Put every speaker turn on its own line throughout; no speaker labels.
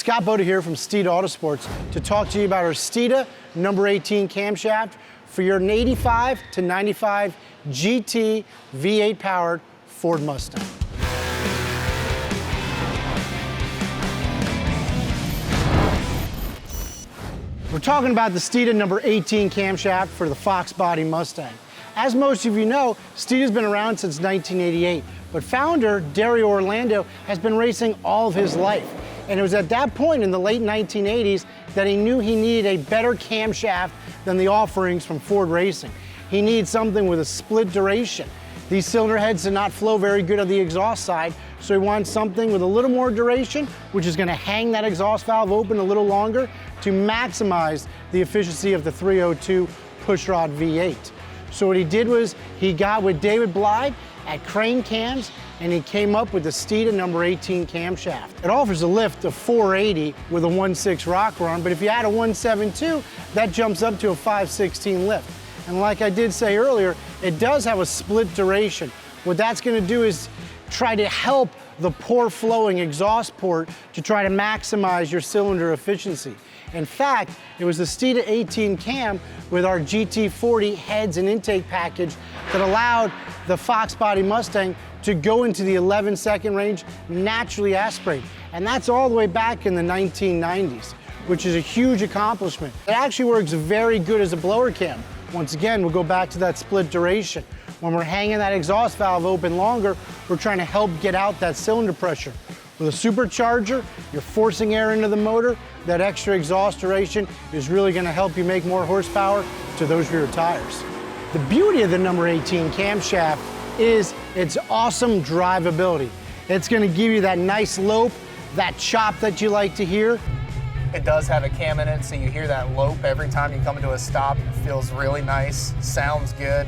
Scott Boda here from Steeda Autosports to talk to you about our Steeda number 18 camshaft for your 85 to 95 GT V8 powered Ford Mustang. We're talking about the Steeda number 18 camshaft for the Fox body Mustang. As most of you know, Steeda's been around since 1988, but founder Dario Orlando has been racing all of his life. And it was at that point in the late 1980s that he knew he needed a better camshaft than the offerings from Ford Racing. He needed something with a split duration. These cylinder heads did not flow very good on the exhaust side, so he wanted something with a little more duration, which is going to hang that exhaust valve open a little longer to maximize the efficiency of the 302 pushrod V8. So what he did was he got with David Blythe at Crane Cams, and he came up with the Steeda number 18 camshaft. It offers a lift of 480 with a 1.6 rocker arm, but if you add a 1.72, that jumps up to a 5.16 lift. And like I did say earlier, it does have a split duration. What that's gonna do is try to help the poor flowing exhaust port to try to maximize your cylinder efficiency. In fact, it was the Steeda 18 cam with our GT40 heads and intake package that allowed the Fox body Mustang to go into the 11-second range naturally aspirated. And that's all the way back in the 1990s, which is a huge accomplishment. It actually works very good as a blower cam. Once again, we'll go back to that split duration. When we're hanging that exhaust valve open longer, we're trying to help get out that cylinder pressure. With a supercharger, you're forcing air into the motor. That extra exhaust duration is really going to help you make more horsepower to those rear tires. The beauty of the number 18 camshaft is its awesome drivability. It's going to give you that nice lope, that chop that you like to hear.
It does have a cam in it, so you hear that lope every time you come into a stop. It feels really nice, sounds good.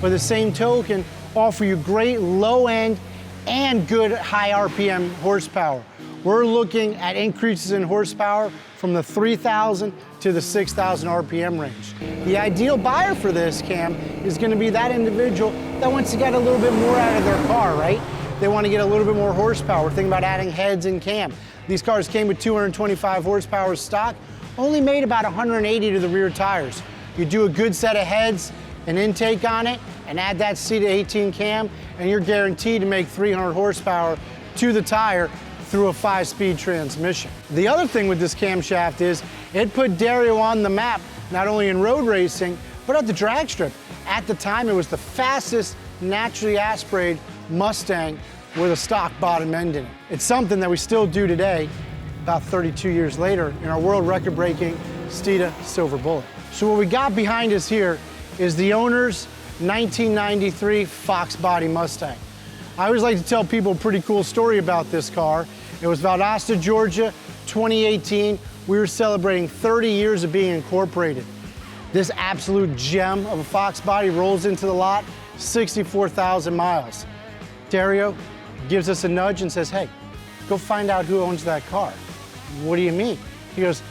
By the same token, offer you great low-end and good high RPM horsepower. We're looking at increases in horsepower from the 3,000 to the 6,000 RPM range. The ideal buyer for this cam is going to be that individual that wants to get a little bit more out of their car, right? They want to get a little bit more horsepower. Think about adding heads and cam. These cars came with 225 horsepower stock, only made about 180 to the rear tires. You do a good set of heads, an intake on it, and add that Steeda 18 cam, and you're guaranteed to make 300 horsepower to the tire through a 5-speed transmission. The other thing with this camshaft is it put Dario on the map, not only in road racing, but at the drag strip. At the time, it was the fastest naturally aspirated Mustang with a stock bottom end in it. It's something that we still do today, about 32 years later, in our world record-breaking Steeda Silver Bullet. So what we got behind us here is the owner's 1993 Fox body Mustang. I always like to tell people a pretty cool story about this car. It was Valdosta, Georgia, 2018. We were celebrating 30 years of being incorporated. This absolute gem of a Fox body rolls into the lot, 64,000 miles. Dario gives us a nudge and says, hey, go find out who owns that car. What do you mean? He goes,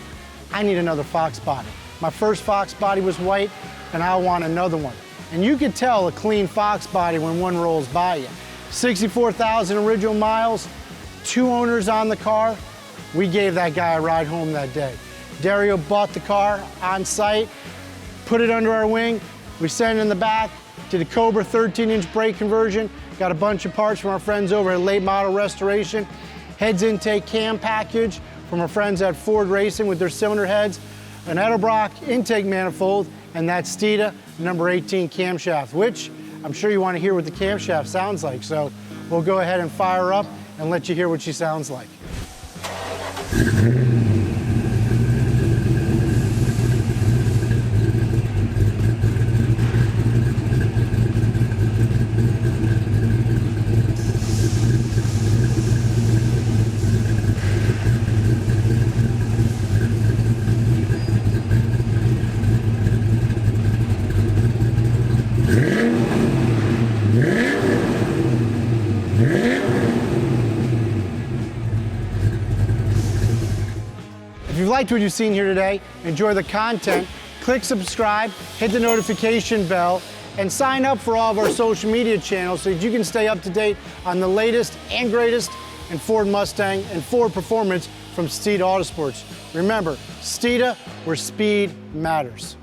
I need another Fox body. My first Fox body was white, and I want another one. And you could tell a clean Fox body when one rolls by you. 64,000 original miles, 2 owners on the car. We gave that guy a ride home that day. Dario bought the car on site, put it under our wing. We sent it in the back, did a Cobra 13-inch brake conversion, got a bunch of parts from our friends over at Late Model Restoration, heads intake cam package from our friends at Ford Racing with their cylinder heads, an Edelbrock intake manifold, and that Steeda number 18 camshaft, which I'm sure you want to hear what the camshaft sounds like. So we'll go ahead and fire up and let you hear what she sounds like. If you've liked what you've seen here today, enjoy the content, click subscribe, hit the notification bell, and sign up for all of our social media channels so that you can stay up to date on the latest and greatest and Ford Mustang and Ford Performance from Steeda Autosports. Remember, Steeda, where speed matters.